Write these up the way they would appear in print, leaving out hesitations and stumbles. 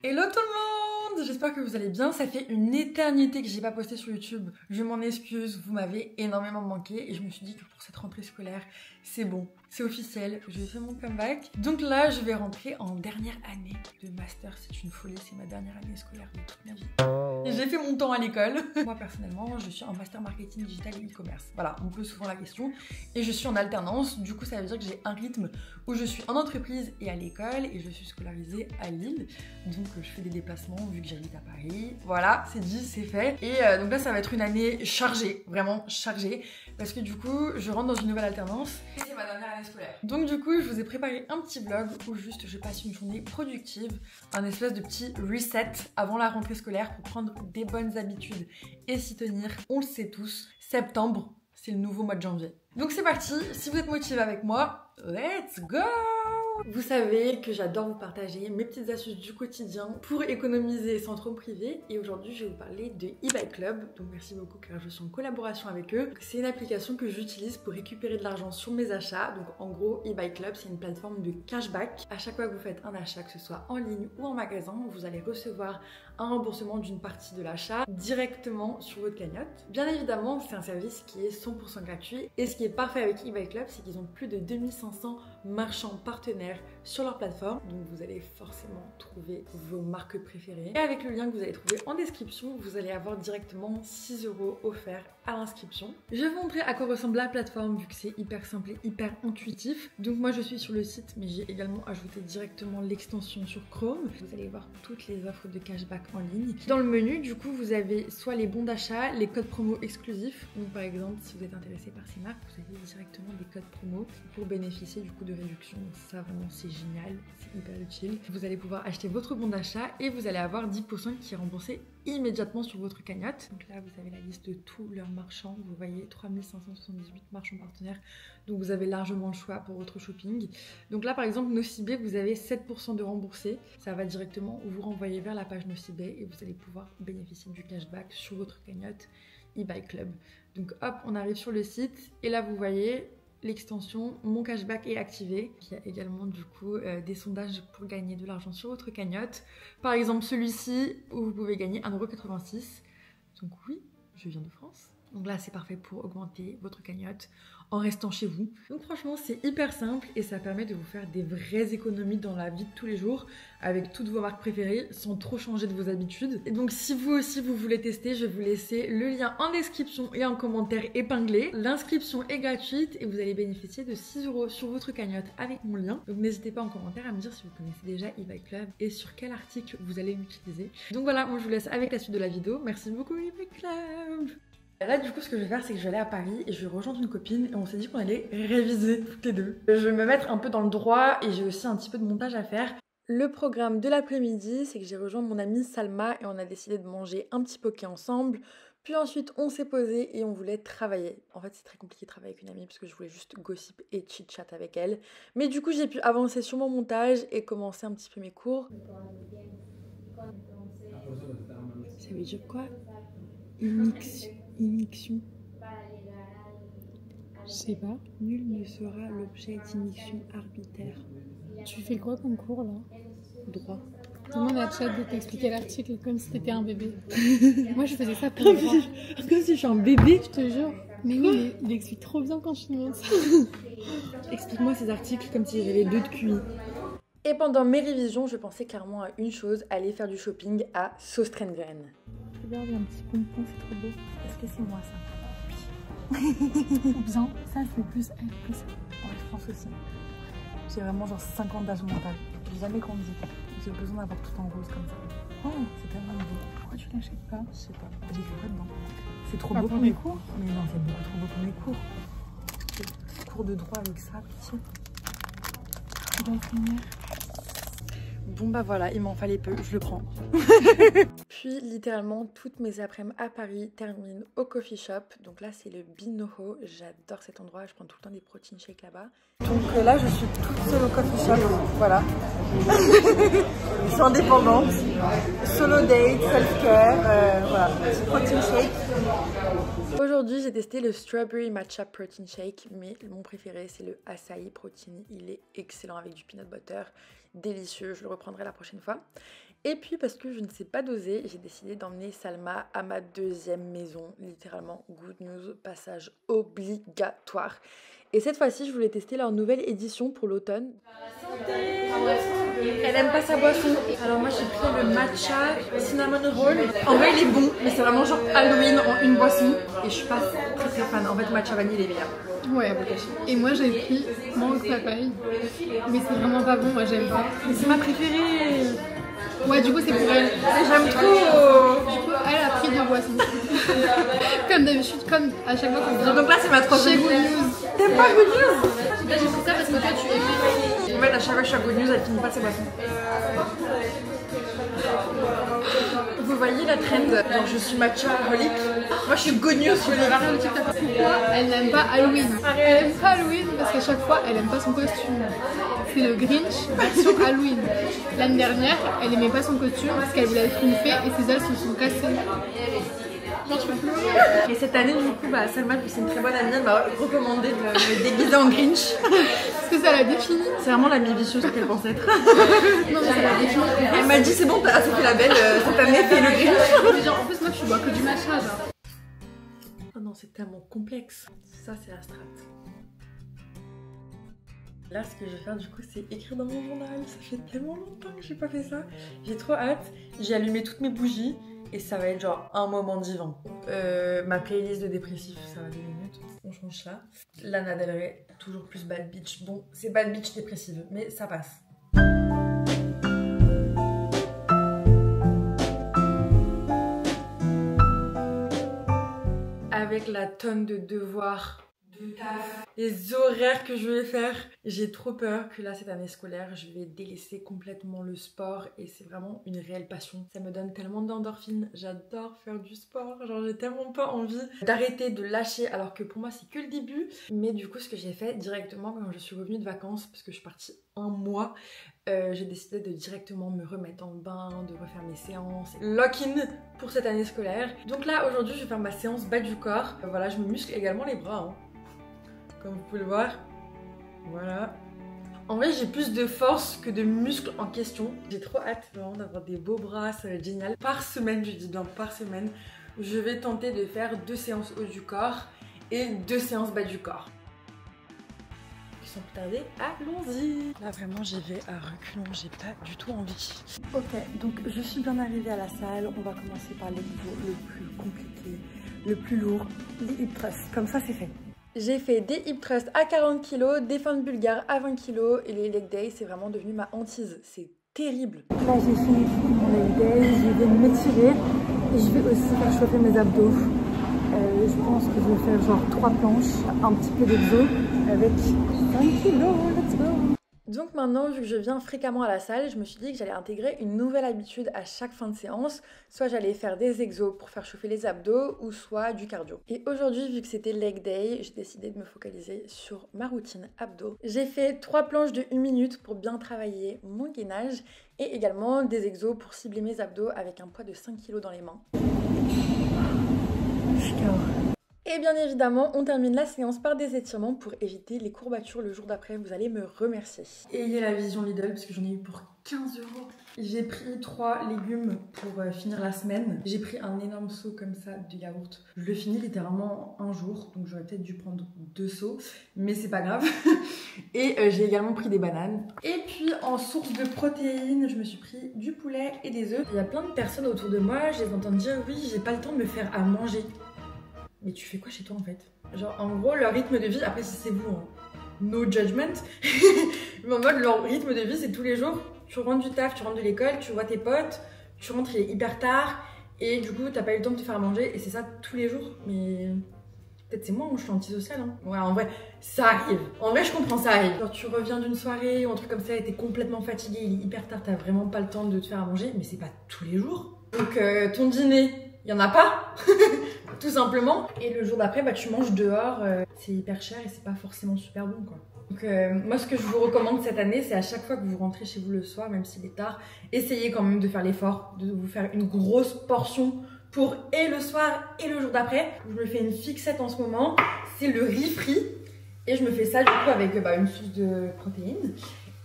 Hello tout le monde, j'espère que vous allez bien. Ça fait une éternité que j'ai pas posté sur YouTube. Je m'en excuse, vous m'avez énormément manqué et je me suis dit que pour cette rentrée scolaire, c'est bon, c'est officiel, je vais faire mon comeback. Donc là, je vais rentrer en dernière année de master. C'est une folie, c'est ma dernière année scolaire de toute ma vie. J'ai fait mon temps à l'école. Moi personnellement, je suis en master marketing digital et e-commerce. Voilà, on me pose souvent la question. Et je suis en alternance, du coup ça veut dire que j'ai un rythme où je suis en entreprise et à l'école et je suis scolarisée à Lille. Donc je fais des déplacements vu que j'habite à Paris. Voilà, c'est dit, c'est fait. Et donc là ça va être une année chargée, vraiment chargée. Parce que du coup, je rentre dans une nouvelle alternance et c'est ma dernière année scolaire. Donc du coup, je vous ai préparé un petit vlog où juste je passe une journée productive, un espèce de petit reset avant la rentrée scolaire pour prendre des bonnes habitudes et s'y tenir. On le sait tous, septembre, c'est le nouveau mois de janvier. Donc c'est parti, si vous êtes motivé avec moi, let's go! Vous savez que j'adore vous partager mes petites astuces du quotidien pour économiser sans trop me priver. Et aujourd'hui, je vais vous parler de eBay Club. Donc merci beaucoup car je suis en collaboration avec eux. C'est une application que j'utilise pour récupérer de l'argent sur mes achats. Donc en gros, eBay Club, c'est une plateforme de cashback. À chaque fois que vous faites un achat, que ce soit en ligne ou en magasin, vous allez recevoir un remboursement d'une partie de l'achat directement sur votre cagnotte. Bien évidemment, c'est un service qui est 100% gratuit. Et ce qui est parfait avec eBay Club, c'est qu'ils ont plus de 2500 marchands partenaires sur leur plateforme, donc vous allez forcément trouver vos marques préférées. Et avec le lien que vous allez trouver en description, vous allez avoir directement 6 € offerts à l'inscription. Je vais vous montrer à quoi ressemble la plateforme vu que c'est hyper simple et hyper intuitif. Donc moi je suis sur le site, mais j'ai également ajouté directement l'extension sur Chrome. Vous allez voir toutes les offres de cashback en ligne. Dans le menu, du coup, vous avez soit les bons d'achat, les codes promo exclusifs. Donc par exemple, si vous êtes intéressé par ces marques, vous avez directement des codes promo pour bénéficier du coup de réduction. Donc ça vraiment c'est génial, c'est hyper utile. Vous allez pouvoir acheter votre bon d'achat et vous allez avoir 10% qui est remboursé immédiatement sur votre cagnotte. Donc là, vous avez la liste de tous leurs marchands. Vous voyez 3578 marchands partenaires. Donc vous avez largement le choix pour votre shopping. Donc là, par exemple, Nocibé, vous avez 7% de remboursé. Ça va directement vous renvoyer vers la page Nocibé et vous allez pouvoir bénéficier du cashback sur votre cagnotte eBay Club. Donc hop, on arrive sur le site et là, vous voyez l'extension Mon cashback est activé. Il y a également du coup des sondages pour gagner de l'argent sur votre cagnotte. Par exemple celui-ci où vous pouvez gagner 1,86 €. Donc oui, je viens de France. Donc là c'est parfait pour augmenter votre cagnotte en restant chez vous. Donc franchement c'est hyper simple et ça permet de vous faire des vraies économies dans la vie de tous les jours avec toutes vos marques préférées sans trop changer de vos habitudes. Et donc si vous aussi vous voulez tester, je vais vous laisser le lien en description et en commentaire épinglé. L'inscription est gratuite et vous allez bénéficier de 6 € sur votre cagnotte avec mon lien. Donc n'hésitez pas en commentaire à me dire si vous connaissez déjà eBay Club et sur quel article vous allez l'utiliser. Donc voilà, moi je vous laisse avec la suite de la vidéo. Merci beaucoup eBay Club. Là du coup ce que je vais faire c'est que je vais aller à Paris et je vais rejoindre une copine et on s'est dit qu'on allait réviser toutes les deux. Je vais me mettre un peu dans le droit et j'ai aussi un petit peu de montage à faire. Le programme de l'après-midi c'est que j'ai rejoint mon amie Salma et on a décidé de manger un petit poké ensemble. Puis ensuite on s'est posé et on voulait travailler. En fait c'est très compliqué de travailler avec une amie parce que je voulais juste gossip et chit-chat avec elle. Mais du coup j'ai pu avancer sur mon montage et commencer un petit peu mes cours. Ça veut dire quoi? Immixtion. Je sais pas. Nul ne sera l'objet d'immixtion arbitraire. Tu fais quoi comme cours là? Droit. Demande à Chat de t'expliquer l'article comme si t'étais un bébé. Moi je faisais ça pour le droit. Comme si je suis un bébé. Je te jure. Mais oui, il explique trop bien quand je te demande ça. Explique-moi ces articles comme si j'avais 2 de QI. Et pendant mes révisions, je pensais clairement à une chose, aller faire du shopping à Sostrengren. Regarde, il y a un petit pompon, c'est trop beau. Est-ce que c'est moi ça? Oui. Bien, ça c'est plus elle que ça. Ouais, je pense aussi. J'ai vraiment genre 50 d'âge mental. J'ai jamais grandi. J'ai besoin d'avoir tout en rose comme ça. Oh, c'est tellement beau. Pourquoi tu l'achètes pas? Je sais pas. J'ai vu dedans. C'est trop Pas beau pour mes cours. Mais non, c'est beaucoup trop beau pour mes cours. Cours de droit avec ça, pitié. Bon bah voilà, il m'en fallait peu, je le prends. Puis littéralement toutes mes après-midi à Paris terminent au coffee shop. Donc là c'est le Binoho, j'adore cet endroit, je prends tout le temps des protein shakes là-bas. Donc là je suis toute seule au coffee shop, voilà. Je suis indépendante, solo date, self-care, voilà, protein shake. Aujourd'hui j'ai testé le Strawberry Matcha Protein Shake, mais mon préféré c'est le Acai Protein, il est excellent avec du peanut butter. Délicieux, je le reprendrai la prochaine fois. Et puis parce que je ne sais pas doser, j'ai décidé d'emmener Salma à ma deuxième maison, littéralement good news, passage obligatoire. Et cette fois-ci, je voulais tester leur nouvelle édition pour l'automne. Elle aime pas sa boisson. Alors moi j'ai pris le matcha cinnamon roll. En vrai il est bon, mais c'est vraiment genre Halloween en une boisson. Et je suis pas très fan. En fait matcha vanille il est meilleur. Ouais, et moi j'ai pris mangue papaye. Mais c'est vraiment pas bon, moi j'aime pas. Mais c'est ma préférée. Ouais, du coup c'est pour elle. J'aime trop. Du coup elle a pris 2 boissons. Comme d'habitude, comme à chaque fois qu'on vient. Donc là c'est ma troisième. Chez Good News. T'aimes pas Good News? Là j'ai pris ça parce que toi tu aimais. En fait à chaque fois que je suis à Good News elle finit pas ses boissons. Vous voyez la trend, genre je suis matcha holic. Moi je suis Good News sur les variants de TikTok. Elle n'aime pas Halloween. Elle aime pas Halloween parce qu'à chaque fois elle aime pas son costume. C'est le Grinch version Halloween. L'année dernière, elle aimait pas son costume parce qu'elle voulait être une fée et ses ailes se sont cassées. Genre tu peux pleurer. Et cette année du coup, Salma, qui c'est une très bonne amie, elle m'a recommandé de me déguiser en Grinch. Parce que ça la définit. C'est vraiment l'amie vicieuse qu'elle pense être. Non mais ça la définit. Elle m'a dit c'est bon, t'as assez fait la belle, cette année fais le Grinch. Genre, en plus moi je bois que du matcha genre. Oh non, c'est tellement complexe. Ça c'est la strat. Là, ce que je vais faire du coup, c'est écrire dans mon journal. Ça fait tellement longtemps que j'ai pas fait ça. J'ai trop hâte. J'ai allumé toutes mes bougies et ça va être genre un moment divin. Ma playlist de dépressif, ça va 2 minutes. On change ça. Lana Del Rey, toujours plus bad bitch. Bon, c'est bad bitch dépressive, mais ça passe. Avec la tonne de devoirs, de taf, les horaires que je vais faire, j'ai trop peur que là cette année scolaire je vais délaisser complètement le sport et c'est vraiment une réelle passion. Ça me donne tellement d'endorphines, j'adore faire du sport, genre j'ai tellement pas envie d'arrêter, de lâcher alors que pour moi c'est que le début. Mais du coup ce que j'ai fait directement quand je suis revenue de vacances, parce que je suis partie 1 mois, j'ai décidé de directement me remettre dans le bain, de refaire mes séances, lock-in pour cette année scolaire. Donc là aujourd'hui je vais faire ma séance bas du corps, voilà je me muscle également les bras, hein. Comme vous pouvez le voir, voilà. En vrai j'ai plus de force que de muscles en question. J'ai trop hâte vraiment d'avoir des beaux bras, ça va être génial. Par semaine, je dis bien par semaine, je vais tenter de faire 2 séances haut du corps et 2 séances bas du corps. Sans plus tarder, allons-y. Là vraiment j'y vais à reculons, j'ai pas du tout envie. Ok, donc je suis bien arrivée à la salle. On va commencer par l'exo le plus compliqué, le plus lourd, les hip thrusts. Comme ça c'est fait. J'ai fait des hip thrusts à 40 kg, des fentes bulgares à 20 kg et les leg days c'est vraiment devenu ma hantise. C'est terrible. Là j'ai fini mon leg day, je vais m'étirer et je vais aussi faire chauffer mes abdos. Je pense que je vais faire genre 3 planches, un petit peu d'exo avec 20 kg, let's go. Donc maintenant, vu que je viens fréquemment à la salle, je me suis dit que j'allais intégrer une nouvelle habitude à chaque fin de séance. Soit j'allais faire des exos pour faire chauffer les abdos, ou soit du cardio. Et aujourd'hui, vu que c'était leg day, j'ai décidé de me focaliser sur ma routine abdos. J'ai fait 3 planches de 1 minute pour bien travailler mon gainage, et également des exos pour cibler mes abdos avec un poids de 5 kg dans les mains. Et bien évidemment, on termine la séance par des étirements pour éviter les courbatures le jour d'après. Vous allez me remercier. Ayez la vision Lidl parce que j'en ai eu pour 15 €. J'ai pris 3 légumes pour finir la semaine. J'ai pris un énorme seau comme ça de yaourt. Je le finis littéralement en un jour, donc j'aurais peut-être dû prendre 2 seaux, mais c'est pas grave. Et j'ai également pris des bananes. Et puis en source de protéines, je me suis pris du poulet et des œufs. Il y a plein de personnes autour de moi, je les entends dire oui, j'ai pas le temps de me faire à manger. Mais tu fais quoi chez toi en fait? Genre en gros leur rythme de vie, après si c'est vous, hein, no judgment, mais en mode leur rythme de vie c'est tous les jours, tu rentres du taf, tu rentres de l'école, tu vois tes potes, tu rentres il est hyper tard et du coup t'as pas eu le temps de te faire à manger et c'est ça tous les jours. Mais peut-être c'est moi, je suis antisociale hein. Ouais en vrai ça arrive, en vrai je comprends ça arrive. Genre tu reviens d'une soirée ou un truc comme ça et t'es complètement fatigué, il est hyper tard, t'as vraiment pas le temps de te faire à manger, mais c'est pas tous les jours. Donc ton dîner, il y en a pas tout simplement. Et le jour d'après, tu manges dehors, c'est hyper cher et c'est pas forcément super bon quoi. Donc moi ce que je vous recommande cette année, c'est à chaque fois que vous rentrez chez vous le soir, même s'il est tard, essayez quand même de faire l'effort, de vous faire une grosse portion pour et le soir et le jour d'après. Je me fais une fixette en ce moment, c'est le riz frit. Et je me fais ça du coup avec une source de protéines.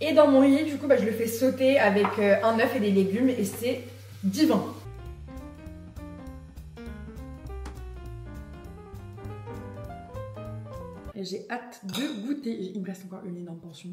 Et dans mon riz, du coup, je le fais sauter avec un œuf et des légumes et c'est divin. J'ai hâte de goûter. Il me reste encore une énorme portion.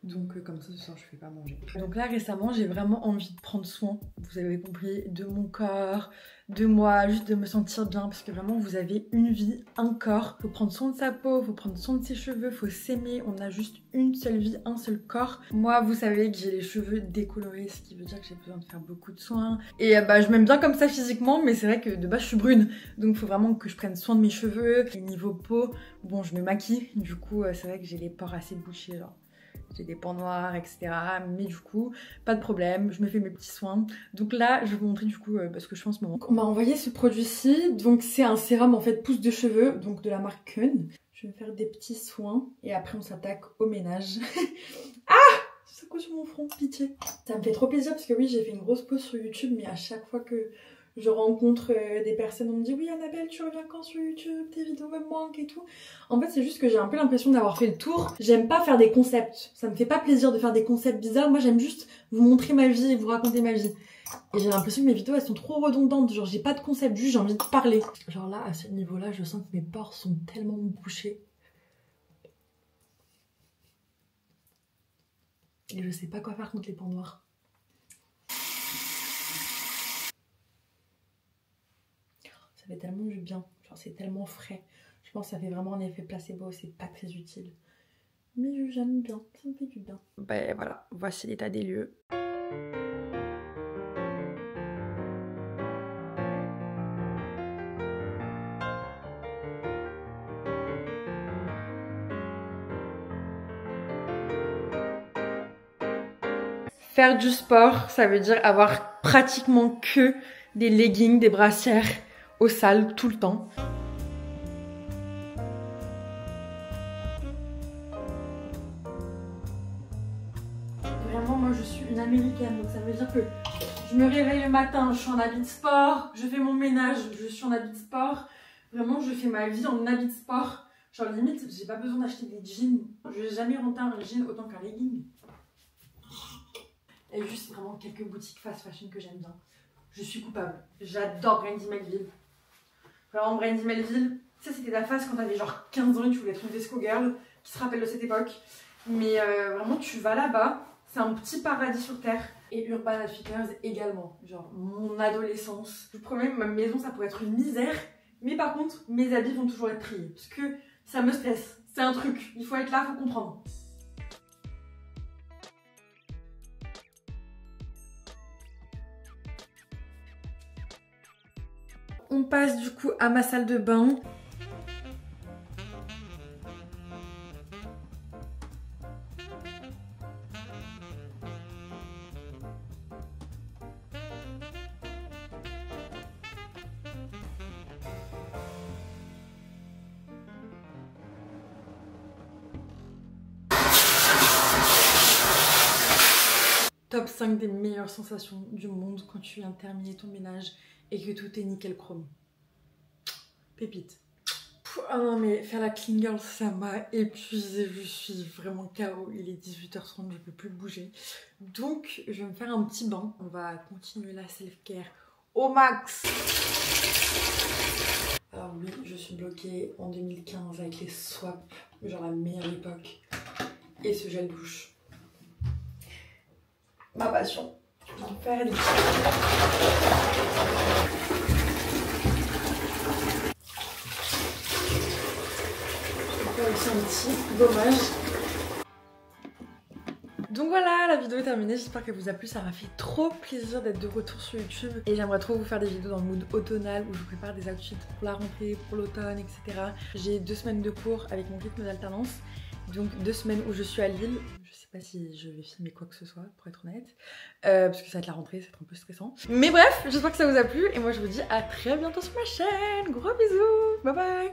Donc comme ça ce soir je fais pas manger. Donc là récemment j'ai vraiment envie de prendre soin, vous avez compris, de mon corps, de moi, juste de me sentir bien. Parce que vraiment vous avez une vie, un corps. Faut prendre soin de sa peau, faut prendre soin de ses cheveux, faut s'aimer. On a juste une seule vie, un seul corps. Moi vous savez que j'ai les cheveux décolorés, ce qui veut dire que j'ai besoin de faire beaucoup de soins. Et je m'aime bien comme ça physiquement, mais c'est vrai que de base je suis brune. Donc faut vraiment que je prenne soin de mes cheveux. Et niveau peau, bon je me maquille, du coup c'est vrai que j'ai les pores assez bouchés genre. J'ai des pans noirs, etc. Mais du coup, pas de problème, je me fais mes petits soins. Donc là, je vais vous montrer du coup ce que je fais en ce moment. On m'a envoyé ce produit-ci. Donc c'est un sérum en fait pousse de cheveux, donc de la marque Kun. Je vais me faire des petits soins et après on s'attaque au ménage. Ah! Ça coule sur mon front, pitié. Ça me fait trop plaisir parce que oui, j'ai fait une grosse pause sur YouTube, mais à chaque fois que je rencontre des personnes, on me dit oui Annabelle tu reviens quand sur YouTube, tes vidéos me manquent et tout. En fait c'est juste que j'ai un peu l'impression d'avoir fait le tour. J'aime pas faire des concepts, ça me fait pas plaisir de faire des concepts bizarres. Moi j'aime juste vous montrer ma vie et vous raconter ma vie. Et j'ai l'impression que mes vidéos elles sont trop redondantes, genre j'ai pas de concept, juste j'ai envie de parler. Genre là à ce niveau là je sens que mes pores sont tellement bouchés. Et je sais pas quoi faire contre les pans noirs. Ça fait tellement du bien, genre c'est tellement frais. Je pense que ça fait vraiment un effet placebo, c'est pas très utile. Mais j'aime bien, ça me fait du bien. Ben voilà, voici l'état des lieux. Faire du sport, ça veut dire avoir pratiquement que des leggings, des brassières aux salles tout le temps. Vraiment, moi je suis une américaine, donc ça veut dire que je me réveille le matin, je suis en habit de sport, je fais mon ménage, je suis en habit de sport. Vraiment, je fais ma vie en habit de sport. Genre limite, j'ai pas besoin d'acheter des jeans. Je vais jamais renter un jean autant qu'un legging. Et juste vraiment quelques boutiques fast fashion que j'aime bien. Je suis coupable. J'adore Brandy Melville. Vraiment Brandy Melville, ça c'était ta phase quand t'avais genre 15 ans et tu voulais être une Vesco Girl, qui se rappelle de cette époque. Mais vraiment tu vas là-bas, c'est un petit paradis sur terre. Et Urban Outfitters également, genre mon adolescence. Je vous promets, ma maison ça pourrait être une misère, mais par contre mes habits vont toujours être triés. Parce que ça me stresse, c'est un truc, il faut être là, faut comprendre. On passe du coup à ma salle de bain. Top 5 des meilleures sensations du monde quand tu viens de terminer ton ménage et que tout est nickel chrome. Pépite. Ah non mais faire la clean girl ça m'a épuisée, je suis vraiment KO, il est 18h30, je peux plus bouger. Donc je vais me faire un petit bain, on va continuer la self-care au max. Alors oui, je suis bloquée en 2015 avec les swaps, genre la meilleure époque, et ce gel douche. Ma passion. Je vais faire des aussi un petit gommage. Donc voilà, la vidéo est terminée, j'espère qu'elle vous a plu, ça m'a fait trop plaisir d'être de retour sur YouTube et j'aimerais trop vous faire des vidéos dans le mood automnal où je vous prépare des outfits pour la rentrée, pour l'automne, etc. J'ai 2 semaines de cours avec mon rythme d'alternance, donc 2 semaines où je suis à Lille. Je sais pas si je vais filmer quoi que ce soit, pour être honnête, parce que ça va être la rentrée, ça va être un peu stressant. Mais bref, j'espère que ça vous a plu et moi je vous dis à très bientôt sur ma chaîne, gros bisous, bye bye.